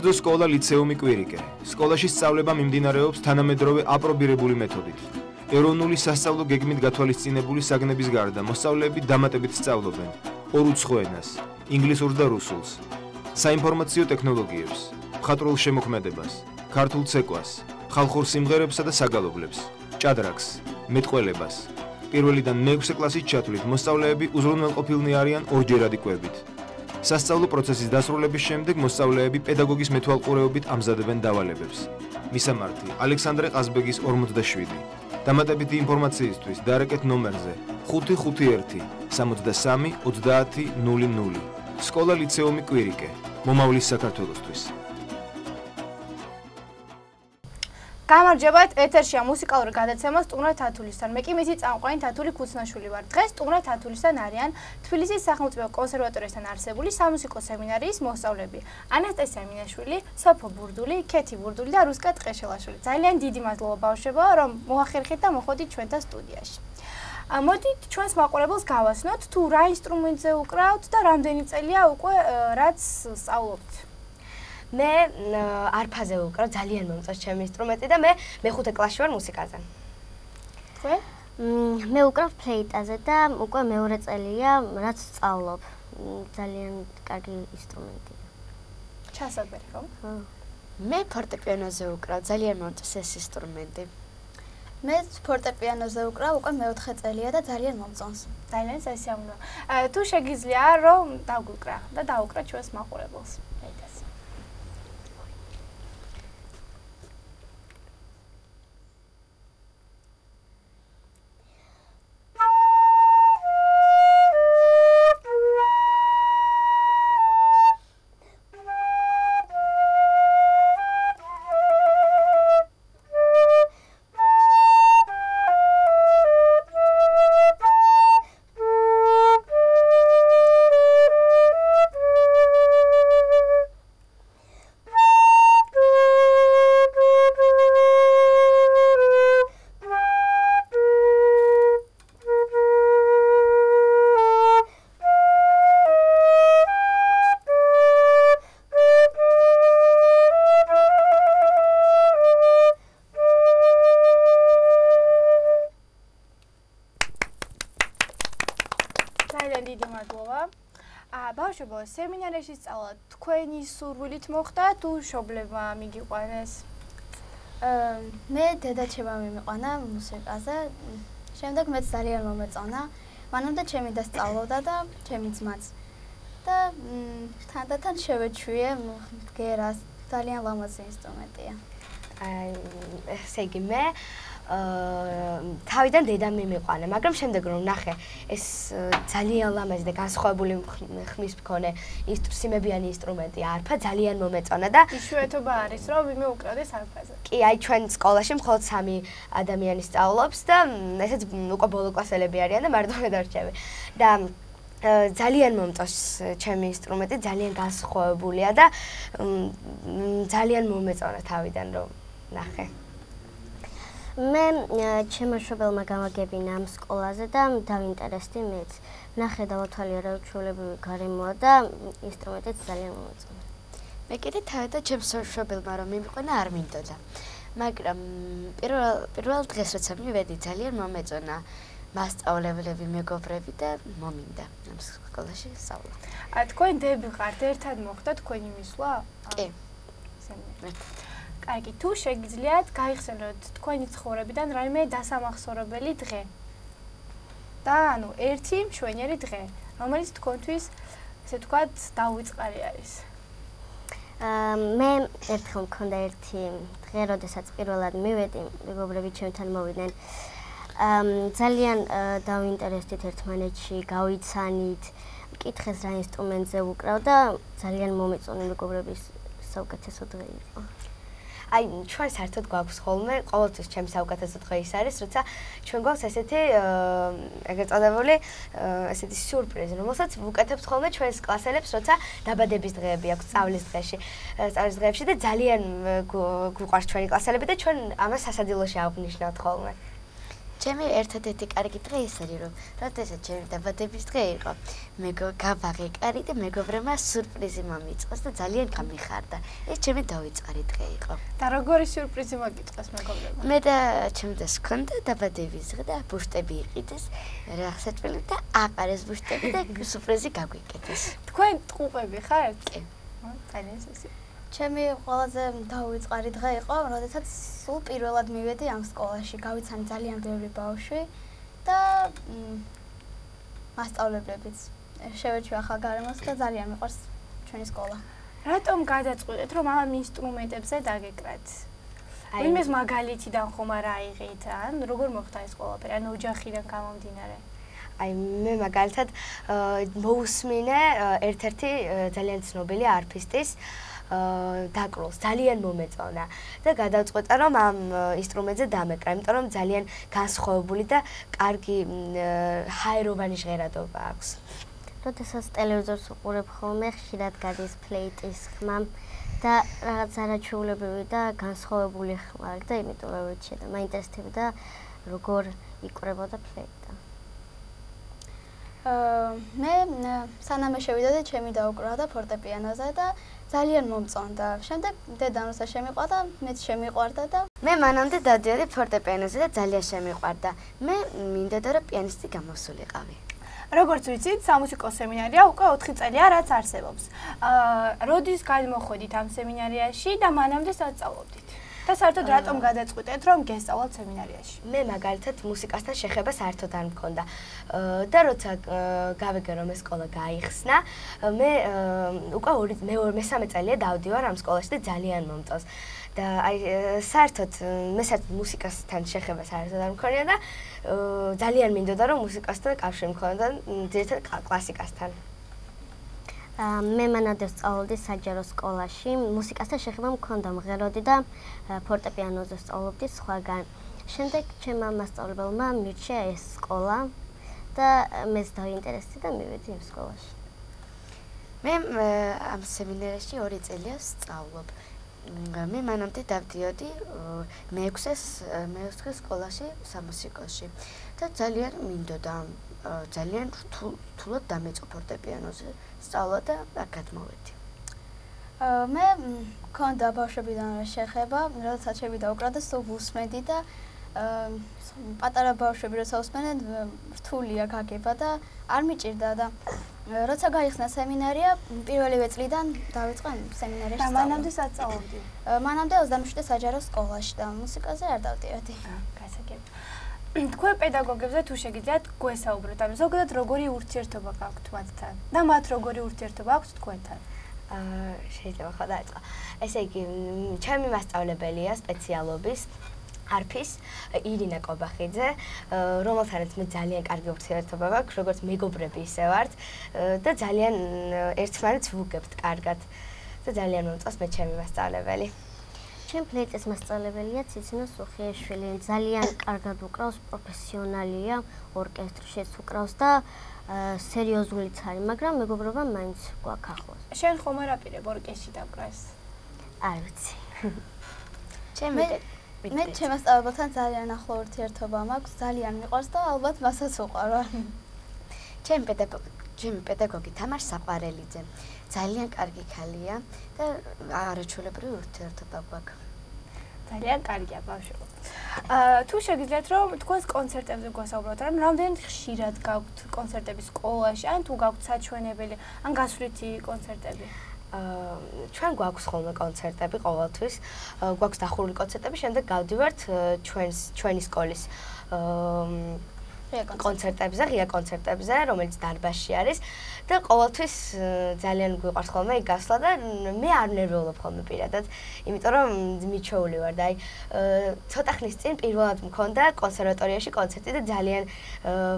კერძო სკოლა ლიცეუმი კვირიკე. სკოლაში სწავლება მიმდინარეობს თანამედროვე აპრობირებული მეთოდით. ეროვნული სასწავლო გეგმით გათვალისწინებული საგნების გარდა მოსწავლეები დამატებით სწავლობენ ორუცხო ენას, ინგლისურს და რუსულს, საინფორმაციო ტექნოლოგიებს, მხატვრულ შემოქმედებას, ქართულ ცეკვას, ხალხურ სიმღერებსა და საგალობლებს, ჭადრაკს, მეტყველებას. პირველიდან მეექვსე კლასის ჩათვლით მოსწავლეები უზრუნველყოფილნი არიან ორჯერადი კვებით. სასწავლო პროცესის დასრულების შემდეგ მოსწავლეები პედაგოგის მეთვალყურეობით ამზადებენ დავალებებს. მისამართი: ალექსანდრე ყაზბეგის 47. დამატებითი ინფორმაციისთვის დარეკეთ ნომერზე 551 63 30 00. სკოლა ლიცეუმი კვირიკე. მომავლის საქართველოსთვის. გამარჯობათ, ეთერშია მუსიკალური გადაცემა სტუმრა თათულისთან. მე კი მისი წამყვანი თათული ქუცნაშვილი ვარ. დღეს სტუმრა თათულისთან არიან თბილისის სახელმწიფო კონსერვატორიასთან არსებული სამუსიკო სემინარიის მოსწავლეები. ანასტასია მინაშვილი, სოფო ბურდული, ქეთი ბურდული და რუსკა ტყეშელაშვილი. ძალიან დიდი მადლობა ბავშვებო, რომ მოახერხეთ და მოხვედით ჩვენთან სტუდიაში. მოდით ჩვენს მაყურებელს გავაცნოთ, თუ რა ინსტრუმენტზე უკრავთ და რამდენი წელია უკვე რაც სწავლობთ. მე არფაზე ვუკრავ, ძალიან მომწონს ჩემი ინსტრუმენტი და მე მეხუთე კლასში ვარ მუსიკაზე. თქვენ? მე ვუკრავ ფლეიტაზე და უკვე მეორე წელია, რაც სწავლობ. ძალიან კარგი ინსტრუმენტია. ჩასაბერი, ხო? მე ფორტეპიანოზე ვუკრავ, ძალიან მომწონს ეს ინსტრუმენტი. მე ფორტეპიანოზე ვუკრავ, უკვე მეოთხე წელია და ძალიან მომწონს. ძალიან სასიამოვნო. თუ შეგიძლია რომ დაგვიკრა და დაუკრა ჩვენს მაყურებელს. ბავშვებო, სემინარიაში სწავლა თქვენი სურვილით მოხდა თუ მშობლებმა მიგიყვანეს? მე დედაჩემმა მიმიყვანა მუსიკაზე, შემდეგ მეც ძალიან მომეწონა. მანამდე ჩემი და სწავლობდა და ჩემი ძმაც. და თანდათან შევეჩვიე მღერას, ძალიან ლამაზი ინსტრუმენტია. ესე იგი მე თავიდან დედამ მიმიყვანა, მაგრამ შემდეგ რომ ნახე ეს ძალიან ლამაზი და განსხვავებული ხმის მქონე სიმებიანი ინსტრუმენტია არფა, ძალიან მომეწონა და იშვიათობა არის რომ ვინმე უკრავდეს არფაზე. კი, აი ჩვენ სკოლაში მხოლოდ 3 ადამიანი სწავლობს და ესეც უკვე ბოლო კლასელები არიან და მარტო მე დარჩები. და ძალიან მომწონს ჩემი ინსტრუმენტი, ძალიან განსხვავებულია და ძალიან მომეწონა თავიდან რომ ნახე. მე ჩემო მშობელმა გამაგებინა ამ სკოლაზე და დავინტერესდი მეც. ნახე დავათვალე რა ჩვეულებრივი გარემოა და ინსტრუმენტიც ძალიან მომეწონა. მე კიდე თავიდან ჩემს მშობელმა რომ მიმიყვანა არ მინდოდა. მაგრამ პირველ დღეს როცა მივედი ძალიან მომეწონა მასწავლებლები, მეგობრები და მომინდა ამ სკოლაში სწავლა. თქვენ დები ხართ, ერთად მოხდა თქვენი მისვლა? კი. კარგი, თუ შეგიძლიათ გაიხსენოთ თქვენი ცხოვრებიდან რაიმე დასამახსოვრებელი დღე. და ანუ ერთი მშვენიერი დღე, რომელიც თქვენთვის ესე ვთქვათ დაუვიწყარი არის. მე ერთხელ მქონდა ერთი დღე, როდესაც პირველად მივედი, მეგობრები ჩემთან მოვიდნენ. ძალიან დავინტერესდით ერთმანეთში, გავიცანით, მკითხეს რა ინსტრუმენტზე ვუკრავ და ძალიან მომეწონა მეგობრების საუკეთესო დღე იყო. აი, ჩვენ საერთოდ გვაქვს ხოლმე, ყოველთვის ჩემი საუკეთესო დღე ის არის, როცა ჩვენ გვაქვს ესეთი ეგრეთ წოდებული ესეთი სიურპრიზი, რომელსაც ვუკეთებთ ხოლმე ჩვენს კლასელებს, როცა დაბადების დღეები აქვს სწავლის დღეში, სწავლის დღეებში და ძალიან გვიყვარს ჩვენი კლასელები და ჩვენ ამას სასადილოში აღვნიშნავთ ხოლმე. ჩემი ერთადერთი კარგი დღე ის არის, რომ როდესაც ჩემი დაბადების დღე იყო, მე გავაღე კარი და მეგობრებმა სიურპრიზი მომიწყეს და ძალიან გამიხარდა. ეს ჩემი დავიწყარი დღე იყო. და როგორი სიურპრიზი მოგიწყეს მეგობრებმა? მე და ჩემი და სქონდა დაბადების დღე და ბუშტები იყიდეს, რაღაცაჭველი და აყარეს ბუშტები და სიურპრიზი გაგვიკეთეს. თქვენ ტყუპები ხართ? კი. ძალიან სუსი. ჩემი ყველაზე დავიწყარი დღე იყო, როდესაც სულ პირველად მივედი ამ სკოლაში. გავიცანი ძალიან ბევრი ბავშვი და მასწავლებლებიც. შევეჩვი ახალ გარემოს და ძალიან მიყვარს ჩვენი სკოლა. რატომ გადაწყვეტეთ, რომ ამ ინსტრუმენტებზე დაგეკრათ? იმის მაგალითიდან ხომ არ აიღეთ, ან როგორ მოხდა ეს ყველაფერი, ან ოჯახიდან გამომდინარე? აი მე მაგალითად მოусმინე ერთ-ერთი ძალიან ცნობილი არფისტის დაკროლს ძალიან მომეწონა და გადავწყვეტა რომ ამ ინსტრუმენტზე დამეკრა, იმიტომ რომ ძალიან განსხვავებული და კარგი ჰაეროვანი ჟღერადობა აქვს. როდესაც ტელევიზორს უყურებ ხოლმე, ხშირად გადის ფლეიტის ხმა და რაღაც არაჩვეულებრივი და განსხვავებული ხმა აქვს და იმიტომ რომ ვიცი და მაინტერესებდა როგორ იკვრებოდა ფლეიტა. მე სანამ შევიდოდი, ჩემი დაუკრავდა ფორტეპიანოზე და ძალიან მომწონდა. შემდეგ დედამ როცა შემიყვარდა და მეც შემიყვარდა და მე მანამდე დავდიოდი ფორტეპიანოზე და ძალიან შემიყვარდა. მე მინდოდა რომ პიანისტი გამოსულიყავი. როგორც ვიცით, სამუსიკო სემინარია უკვე 4 წელია რაც არსებობს. როდის გადმოხვედით ამ სემინარიაში და მანამდე სასწავლობდით? და საერთოდ რატომ გადაწყვეტეთ რომ გესწავლოთ სემინარიაში? მე მაგალითად მუსიკასთან შეხება საერთოდ არ მქონდა. და როცა გავიგე რომ ეს სკოლა გაიხსნა, მე უკვე მესამე წელია დავდივარ ამ სკოლაში და ძალიან მომწონს. და აი საერთოდ მე მუსიკასთან შეხება საერთოდ არ მქონია და ძალიან მინდოდა რომ მუსიკასთან კავშირი მქონოდა ძირითადად კლასიკასთან. მე მანამდე სწავლობდი საჯარო სკოლაში, მუსიკასთან შეხება მქონდა, მღეროდი და ფორტეპიანოზე სწავლობდი სხვაგან. შემდეგ ჩემმა მასწავლებელმა მირჩია ეს სკოლა და მეც დაინტერესდი და მივედი იმ სკოლაში. მე ამ სემინარიაში 2 წელია ვსწავლობ. მე მანამდე დავდიოდი მე-6 სკოლაში სამუსიკოში და ძალიან მინდოდა ძალიან რთულად დამეწყო ფორტეპიანოზე სწავლა და აქ გადმოვედი. მე მქონდა ბავშვებიდან შეხება, როდესაც შევიდა უკრა და სულ ვუსმენდი და პატარა ბავშვები როცა უსმენენ რთულია გაგება და არ მიჭირდა და როცა გაიხსნა სემინარია, პირველივე წლიდან დავიწყე სემინარიაში. და მანამდე სასწავლობდი? მანამდე 27 საჯარო სკოლაში და მუსიკაზე არ დავდიოდი. გასაგები. თქვენ პედაგოგებზე თუ შეგიძლიათ გვესაუბროთ, ანუ ზოგადად როგორი ურთიერთობა გაქვთ მათთან და მათ როგორი ურთიერთობა აქვს თქვენთან? შეიძლება ხო დაიწყო. ესე იგი, ჩემი მასწავლებელია სპეციალობის არფის ირინა კობახიძე, რომელთანაც მე ძალიან კარგი ურთიერთობა მაქვს, როგორც მეგობრები ისე ვართ და ძალიან ერთმანეთს ვუგებთ კარგად და ძალიან მომწონს მე ჩემი მასწავლებელი. ჩემ ფლეიტის მასწავლებელია ციცინო სუხიაშვილი, ძალიან კარგად უკრავს, პროფესიონალია, ორკესტრშიც უკრავს და სერიოზულიც არის, მაგრამ მეგობრობა მაინც გვაქვს ახლოს. შენ ხომ არ აპირებ ორკესტრში დაკვრას? არ ვიცი. მე ჩემ მასწავლებელთან ძალიან ახლო ურთიერთობა მაქვს, ძალიან მიყვარს და ალბათ მასაც უყვარვარ. ჩემი პედაგოგი თამარ საყვარელიძე ძალიან კარგი ქალია და არაჩვეულებრივი ურთიერთობა გვაქვს. ძალიან კარგია ბავშვო. თუ შეგიძლიათ რომ თქვენს კონცერტებზე გვასაუბროთ, რომ რამდენად ხშირად გაქვთ კონცერტები სკოლაში, ან თუ გაქვთ საჩვენებელი, ან გასვლითი კონცერტები? ჩვენ გვაქვს ხოლმე კონცერტები ყოველთვის, გვაქვს დახურული კონცერტები, შემდეგ გავდივართ ჩვენი სკოლის კონცერტებზე, ღია კონცერტებზე, რომელიც დარბაზში არის და ყოველთვის ძალიან გვიყვარს ხოლმე იქ გასვლა და მე არ ნერვიულობ ხოლმე პირადად, იმიტომ რომ მიჩვეული ვარ და აი ცოტა ხნის წინ პირველად მქონდა კონსერვატორიაში კონცერტი და ძალიან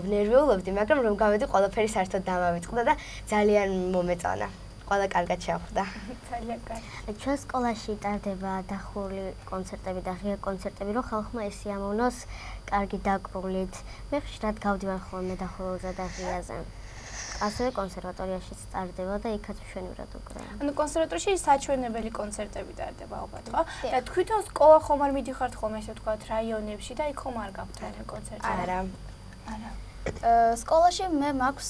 ვნერვიულობდი, მაგრამ რომ გავედი ყველაფერი საერთოდ დამავიწყდა და ძალიან მომეწონა. ყველა კარგად შეხვდა. ძალიან კარგი. ჩვენ სკოლაში ტარდება დახურული კონცერტები და ღია კონცერტები, რომ ხალხმა ისიამოვნოს კარგი დაკრულით. მე ხშირად გავდივარ ხოლმე დახურულზე და ღიაზე. ასევე კონსერვატორიაში სწარდება და იქაც მშვენივრად უკრავ. ანუ კონსერვატორიაში საჩვენებელი კონცერტები ტარდება ალბათ, ხო? და თვითონ სკოლა ხომ არ მიდიხართ ხოლმე ესე ვთქვათ რაიონებში და იქ ხომ არ გაქვთ კონცერტები? არა. არა. სკოლაში მე მაქვს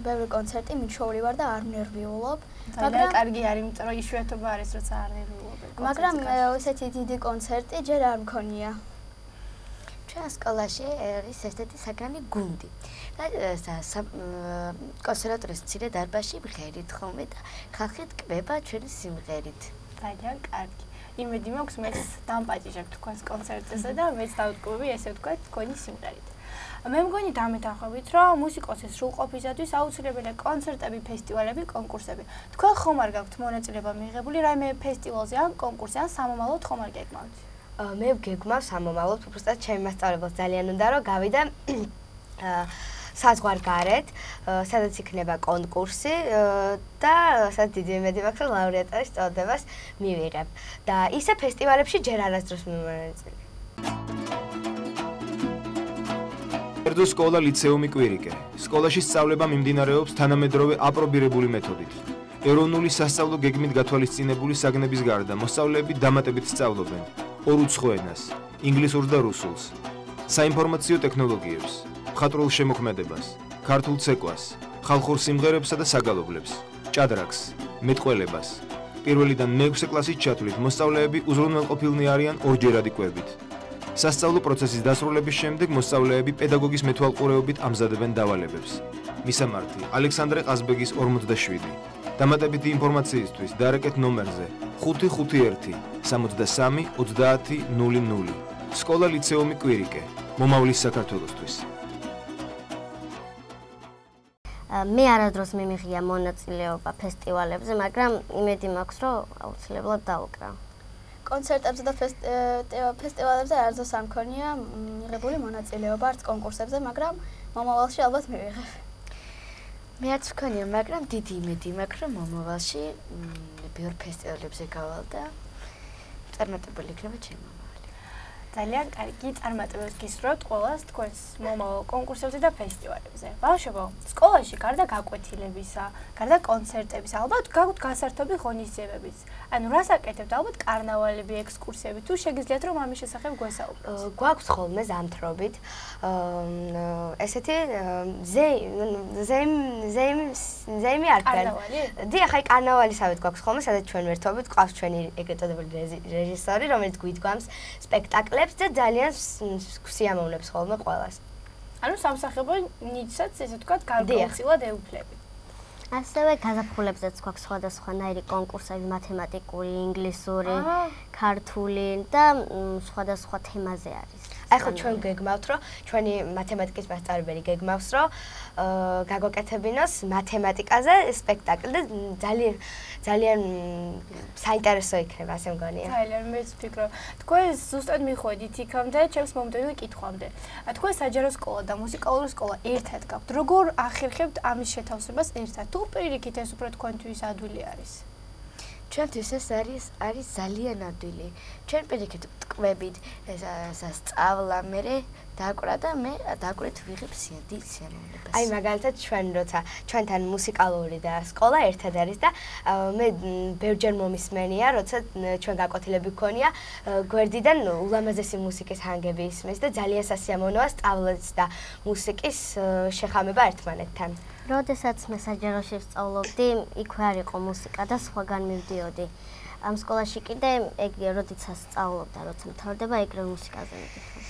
ბევრი კონცერტი, მიჩვეული ვარ და არ ნერვიულობ. მაგრამ კარგი არის, იმიტომ რომ იშვიათობა არის, როცა არ ნერვიულობ. მაგრამ ესეთი დიდი კონცერტი ჯერ არ მქონია. ჩვენ სკოლაში არის ესეთი საგანი გუნდი. და კონსერვატორიის მცირე დარბაზში მღერით ხოლმე და ხალხი ტკბება ჩვენი სიმღერით. ძალიან კარგი. იმედი მაქვს მეც დამპატიჟებ თქვენს კონცერტზე და მეც დავტკბები ესე ვთქვათ თქვენი სიმღერით. მე მგონი დამეთანხმებით, რომ მუსიკოსის სრულყოფისათვის აუცილებელია კონცერტები, ფესტივალები, კონკურსები. თქვენ ხომ არ გაქვთ მონაწილეობა მიღებული რაიმე ფესტივალზე ან კონკურსზე ან სამომავლოდ ხომ არ გეგმავთ? მე ვგეგმავ სამომავლოდ, უბრალოდ ჩემი მასწავლებელს ძალიან უნდა რომ გავიდა საზღვარგარეთ, სადაც იქნება კონკურსი და სადაც დიდი იმედი მაქვს რომ ლაურეატის წოდებას მივიღებ. და ისე ფესტივალებში ჯერ არასდროს მიმონაწილე. კერძო სკოლა ლიცეუმი კვირიკე. სკოლაში სწავლება მიმდინარეობს თანამედროვე აპრობირებული მეთოდით. ეროვნული სასწავლო გეგმით გათვალისწინებული საგნების გარდა მოსწავლეები დამატებით სწავლობენ ორუცხო ენას, ინგლისურს და რუსულს, საინფორმაციო ტექნოლოგიებს, მხატვრულ შემოქმედებას, ქართულ ცეკვას, ხალხურ სიმღერებსა და საგალობლებს, ჭადრაკს, მეტყველებას. პირველიდან მეექვსე კლასის ჩათვლით მოსწავლეები უზრუნველყოფილნი არიან ორჯერადი კვებით. სასწავლო პროცესის დასრულების შემდეგ მოსწავლეები პედაგოგის მეთვალყურეობით ამზადებენ დავალებებს. მისამართი: ალექსანდრე ყაზბეგის 47. დამატებითი ინფორმაციისთვის დარეკეთ ნომერზე 551 63 30 00. სკოლა ლიცეუმი კვირიკე. მომავლის საქართველოსთვის. მე არადროს მიმიღია მონაწილეობა ფესტივალებზე, მაგრამ იმედი მაქვს, რომ აუცილებლად დავუკრავ. კონცერტებზე და ფესტივალებზე არასდროს არ მქონია მიღებული მონაწილეობა არც კონკურსებზე, მაგრამ მომავალში ალბათ მივიღებ. მეც მქონია, მაგრამ დიდი იმედი მაქვს, რომ მომავალში ბევრ ფესტივალებზე გავალ და წარმატებული იქნება ჩემი მომავალი. ძალიან კარგი წარმატებებს გისურვებთ ყველას თქვენს მომავალ კონკურსებზე და ფესტივალებზე. ბავშვებო, სკოლაში გარდა გაკვეთილებისა, გარდა კონცერტებისა, ალბათ გაქვთ გასართობი ღონისძიებებიც. ანუ რას აკეთებთ? ალბათ კარნავალები, ექსკურსიები, თუ შეგიძლიათ რომ ამის შესახებ გვესაუბროთ. გვაქვს ხოლმე ზამთრობით ესეთი ზეიმი არ ქვია. დიახ, აი კარნავალისავით გვაქვს ხოლმე, სადაც ჩვენ ვერთობით, ყავს ჩვენი ეგრეთ წოდებული რეჟისორი, რომელიც გვიდგამს სპექტაკლებს და ძალიან სიამოვნებს ხოლმე ყველას. ანუ სამსახიობო ნიჭსაც ესე ვთქვათ გარკვეულწილად ეუფლებით. ასევე გაზაფხულებზეც გვაქვს სხვადასხვანაირი კონკურსები მათემატიკური, ინგლისური, ქართული და სხვადასხვა თემაზე არის. აი ხო ჩვენ გეგმავთ რომ ჩვენი მათემატიკის მასწავლებელი გეგმავს რომ გაგვაკეთებინოს მათემატიკაზე სპექტაკლი და ძალიან საინტერესო იქნება, ასე მგონია. ძალიან მეც ვფიქრობ. თქვენ ზუსტად მიხვედით იქამდე ჩემს მომდევნო კითხვამდე. თქვენ საჯარო სკოლა და მუსიკალური სკოლა ერთად გაქვთ. როგორ ახერხებთ ამის შეთავსებას ერთად? თუ პირიქით ეს უფრო თქვენთვის ადვილი არის? ჩვენთვის ეს არის ძალიან ადვილი. ჩვენ პირიქით ტკბებით სასწავლა მერე დაკვრა და მე დაკვრით ვიღებ სიამოვნებას. აი მაგალითად ჩვენ როცა ჩვენთან მუსიკალური და სკოლა ერთად არის და მე ბევრჯერ მომისმენია, როცა ჩვენ გაკვეთილები გქონია, გვერდიდან ულამაზესი მუსიკის ჰანგები ისმის და ძალიან სასიამოვნოა სწავლაც და მუსიკის შეხამება ერთმანეთთან. როდესაც მე საჯაროში ვსწავლობდი, იქვე არ იყო მუსიკა და სხვაგან მივდიოდი. ამ სკოლაში კიდე როდესაც სწავლობდა, როცა მთავრდება, ეგრე მუსიკაზე მიდიხარ.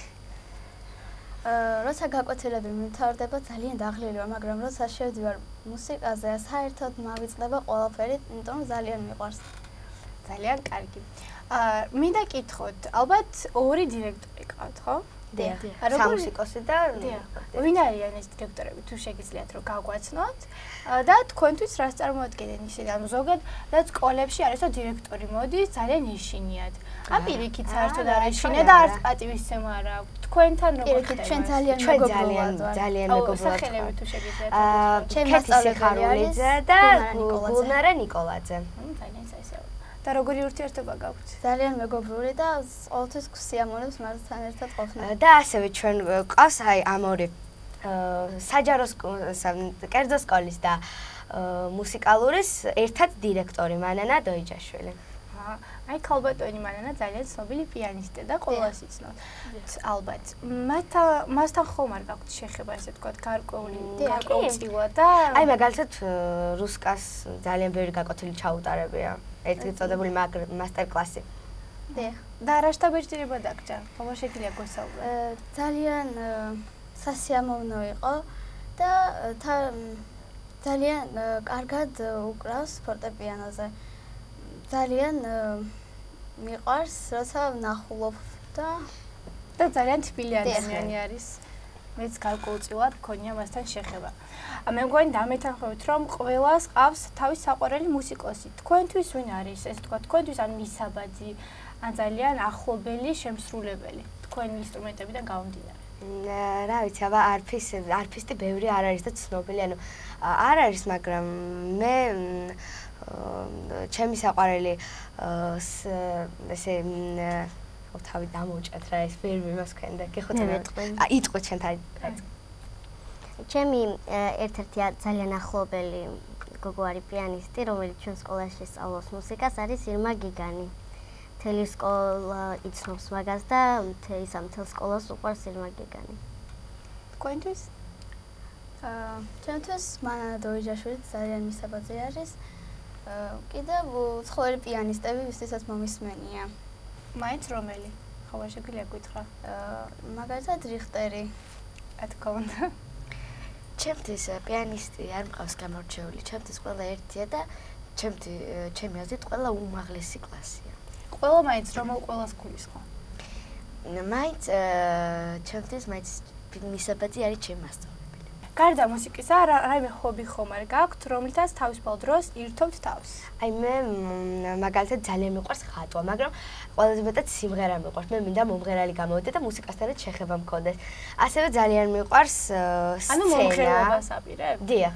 როცა გაკვეთილები მიმთავრდება, ძალიან დაღლილი ვარ, მაგრამ როცა შევდივარ მუსიკაზე, საერთოდ მავიწყდება ყველაფერი, იმიტომ რომ ძალიან მიყვარს. ძალიან კარგი. მინდა კითხოთ, ალბათ ორი დირექტორი ყავთ, ხო? დიახ. სამუსიკოსი და ვინ არიან ეს დირექტორები, თუ შეგიძლიათ რომ გაგვაცნოთ და თქვენთვის რას წარმოადგენენ ისინი? ანუ ზოგადად სკოლებში არის რომ დირექტორი მოდის, ძალიან ეშინიათ. ან პირიქით საერთოდ არ ეშინია და არც პატივისცემა არ აქვს. თქვენთან როგორ ხდება? ჩვენ ძალიან მეგობრულად. სახელები თუ შეგიძლიათ. ჩემი კეთი მასწავლებელი ხარულიძე და გულნარა ნიკოლაძე. ძალიან სასიამოვნო. და როგორი ურთიერთობა გაქვთ? ძალიან მეგობრული და ყოველთვის სიამოვნებს მასთან ერთად ყოფნა. და ასევე ჩვენ ყავს აი ამ ორი საჯარო კერძო სკოლის და მუსიკალურის ერთად დირექტორი მანანა დოიჯაშვილი. აი ქალბატონი მანანა ძალიან ცნობილი პიანისტია და ყველას იცნობთ. ალბათ. მასთან ხომ არ გაქვთ შეხება ესე თქვა გარკვეულწილად და აი მაგალითად რუსკას ძალიან ბევრი გაკვეთილი ჩაუტარებია. ერთი წოდებული მასტერ კლასი. და რა შტაბეჭდილება დაგჭა? ხომ შეგიძლია გოსაუბროთ? ძალიან სასიამოვნო იყო და ძალიან კარგად უკრავს ფორტეპიანოზე. ძალიან მიყვარს, როცა ვნახულობ და ძალიან თბილი ადამიანი არის. მეც გარკვეულწილად მქონია მასთან შეხება. მე მგონი დამეთანხმებით, რომ ყველას ყავს თავის საყვარელი მუსიკოსი. თქვენთვის ვინ არის, ესე თქვა, თქვენთვის ან მისაბაძი, ან ძალიან ახლობელი შემსრულებელი, თქვენი ინსტრუმენტებიდან გამომდინარე. რა ვიცი, აბა არფისტი ბევრი არ არის და ცნობილი, ანუ არ არის, მაგრამ მე ჩემი საყვარელი ესე თავი დამოვჭათ რა ეს ვერ მიმასქენ და გეხოთ იტყვი ჩვენ თავი. ჩემი ერთ-ერთი ძალიან ახლობელი გოგო არის პიანისტი, რომელიც ჩვენ სკოლაში სწავლობს მუსიკას, არის ირმა გიგანი. მთელი სკოლა იცნობს მაგას და მთელ სკოლას უყვარს ირმა გიგანი. თქვენთვის? ჩვენთვის მანანა დოიჯაშვილი ძალიან მისაბაძი არის. კიდევ ცხოველი პიანისტები, ვისთვისაც მომისმენია. მაინც რომელი? ხო, შეგვიძლია გითხრა. მაგალითად რიხტერი. რა თქმა უნდა. ჩემთვის პიანისტი არ მყავს გამორჩეული, ჩემთვის ყველა ერთია და ჩემი აზრით ყველა უმაღლესი კლასია. ყველა მაინც რომელ ყველას გულისხმობ? მაინც ჩემთვის მაინც მისაბაძი არის ჩემი მასწავლებელი. გარდა მუსიკისა, რაიმე ჰობი ხომ არ გაქვთ, რომლითაც თავისუფალ დროს ირთობთ თავს? აი მე მაგალითად ძალიან მიყვარს ხატვა, მაგრამ ყველაზე მეტად სიმღერა მიყვარს. მე მინდა მომღერალი გამოვიდე და მუსიკასთანაც შეხება მქონდეს. ასევე ძალიან მიყვარს სცენა. ანუ მომღერლობას აპირებ? დიახ.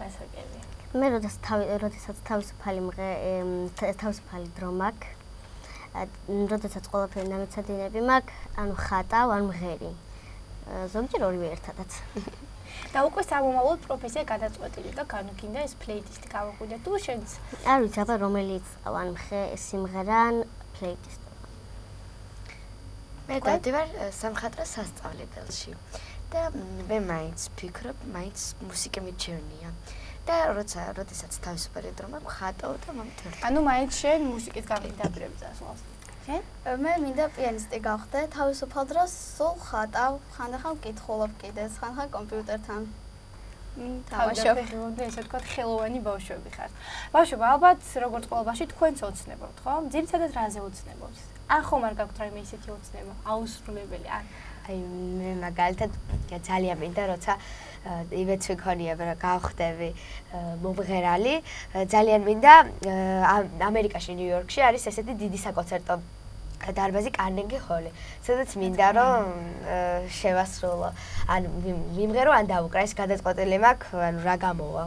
გასაგებია. მე როდესაც თავისუფალი დრო მაქვს, როდესაც ყველაფერი დამეცადინები მაქვს, ანუ ხატავ, ან მღერი. ზოგჯერ ორივე ერთადაც. და უკვე სამომავლოდ პროფესია გადაწყვეტილი და განუგინდა ეს პლეილისტი გავაღვიდე თუ შენც? არ ვიცი, აბა რომელიც ან სიმღერა ან პლეილისტი. მე დავდივარ სამხატვრო სასწავლებელში და მე მაინც ვფიქრობ, მაინც მუსიკა მიჩვენია. და როდესაც თავისუფალი დრო მაქვს, ხატავ და მომთერ. ანუ მაინც შენ მუსიკის გამიდაბირებს წასვლას. შენ? მე მინდა პიანისტი გავხდე, თავისუფალ დროს სულ ხატავ, ხანდახან ვკითხულობ კიდეც, ხანდახან კომპიუტერთან თამაშობ. ესე თქვა ხელოვანი ბავშვები ხართ. ბავშვები, ალბათ როგორც ყველა ბავშვი თქვენც ოცნებობთ, ხო? ძირითადად რაზე ოცნებობთ? ან ხომ არ გაქვთ რაიმე ისეთი ოცნება, აუსრულებელი, ან აი მე მაგალითად ძალიან მინდა როცა ივეც ვიქონია რა გავხდები მომღერალი ძალიან მინდა ამერიკაში ნიუ-იორკში არის ესეთი დიდი საკონცერტო დარბაზი კარნეგი ჰოლი სადაც მინდა რომ შევასრულო ან ვიმღერო ან დავუკრა ეს გადაწყვეტილი მაქვს ანუ რა გამოვა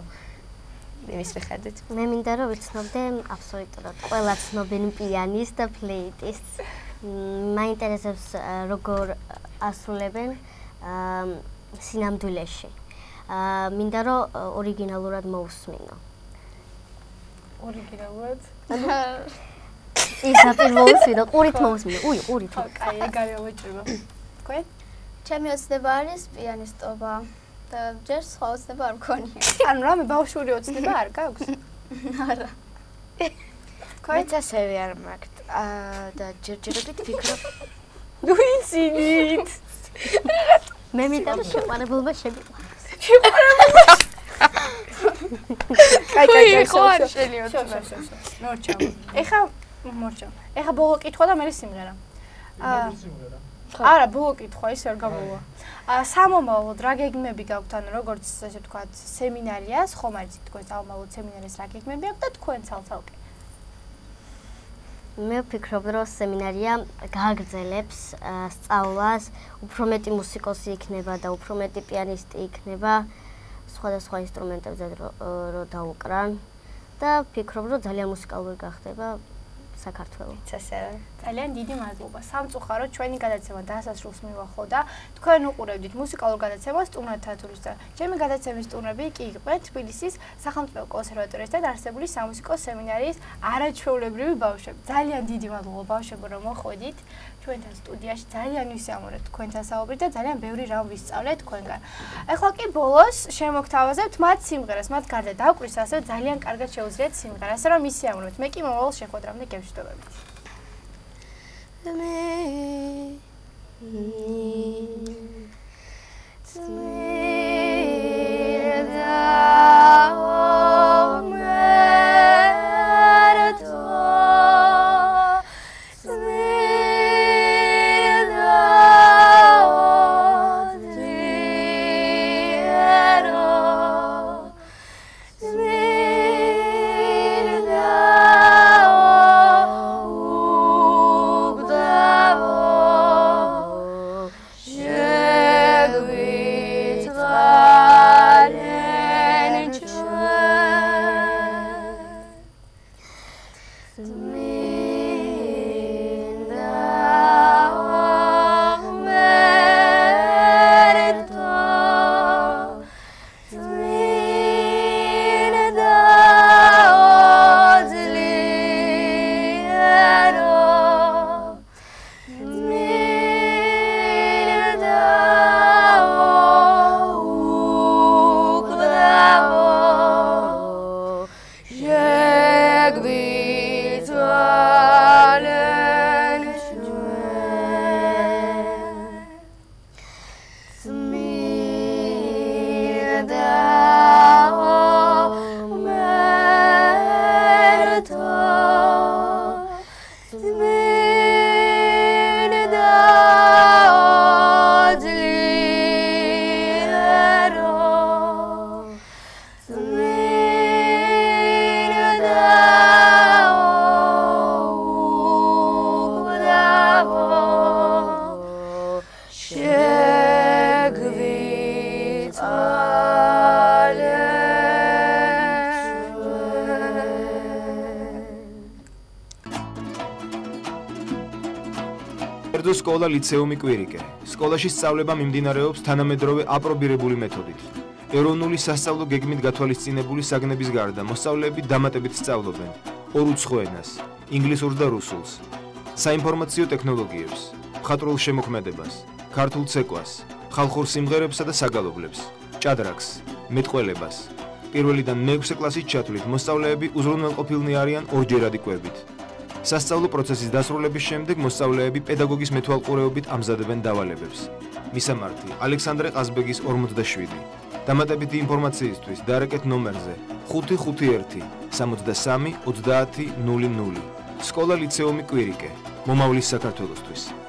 იმის მიხედვით მე მინდა რომ ვიცნობდე აბსოლუტურად ყველა ცნობილი პიანისტს და პლეიტისტს მაინტერესებს როგორ ასრულებენ სინამდვილეში. მინდა რომ ორიგინალურად მოусმინო. ორიგინალურად? ის აპირმოუსმინო, ყურით მოусმინო. ყურით. კაი, ეგარი ვეჭრება. თქვენ? ჩემი ოცნება არის პიანისტობა და ჯერ სხვა ოცნება არ მქონია. ანუ რამე ბავშვური ოცნება არ გაქვს? არა. მეც ასევე არ მაქვს და ჯერჯერობით ვფიქრობ ვიცინით. მე მინდა რომ შეყვარებულმა შემიყვაროს. კაი, ხო არ შეიძლება. მორჩა. ეხა ბოლო კითხვა და მე სიმღერა. არა, ბოლო კითხვა ის არ გამოვა. სამომავლოდ რა გეგმები გაქვთ, ანუ როგორც ესე ვთქვათ, სემინარიას, ხომ არის თქვენ სამომავლოდ სემინარიას რა გეგმები აქვს და თქვენ ცალ-ცალკე? მე ვფიქრობ, რომ სემინარია გააგრძელებს სწავლას, უფრო მეტი მუსიკოსი იქნება და უფრო მეტი პიანისტი იქნება, სხვადასხვა ინსტრუმენტებზე რომ დაუკრან და ვფიქრობ, რომ ძალიან მუსიკალური გახდება საქართველოს. ასევე. ძალიან დიდი მადლობა. სამწუხაროდ ჩვენი გადაცემა დასასრულს მივახოდა. თქვენ უყურებდით მუსიკალურ გადაცემას სტუმრად თათულის და ჩემი გადაცემის სტუმრები კი იყვნენ თბილისის სახელმწიფო კონსერვატორიასთან არსებული სამუსიკო სემინარიის არაჩვეულებრივი ბავშვები. ძალიან დიდი მადლობა ბავშვებო რომ მოხვედით ჩვენთან სტუდიაში. ძალიან ვისიამოვნებთ თქვენთან საუბრით და ძალიან ბევრი რამ ვისწავლეთ თქვენგან. ეხლა კი ბოლოს შემოგთავაზებთ მათ სიმღერას, მათ გარდა დაკვრის ასევე ძალიან კარგად შეუძლიათ სიმღერა, ასე რომ ვისიამოვნებთ. მე კი მომავალ შეხვედრამდე გევშვიდობებით. კერძო სკოლა ლიცეუმი კვირიკე. სკოლაში სწავლება მიმდინარეობს თანამედროვე აპრობირებული მეთოდით. ეროვნული სასწავლო გეგმით გათვალისწინებული საგნების გარდა მოსწავლეები დამატებით სწავლობენ ორუცხო ენას, ინგლისურს და რუსულს, საინფორმაციო ტექნოლოგიებს, მხატვრულ შემოქმედებას, ქართულ ცეკვას, ხალხურ სიმღერებსა და საგალობლებს, ჭადრაკს, მეტყველებას. პირველიდან მე-6 კლასის ჩათვლით მოსწავლეები უზრუნველყოფილნი არიან ორჯერადი კვებით. სასწავლო პროცესის დასრულების შემდეგ მოსწავლეები პედაგოგის მეთვალყურეობით ამზადებენ დავალებებს. მისამართი: ალექსანდრე ყაზბეგის 47. დამატებითი ინფორმაციისთვის დაარეკეთ ნომერზე 551 63 30 00. სკოლა ლიცეუმი კვირიკე. მომავლის საქართველოსთვის.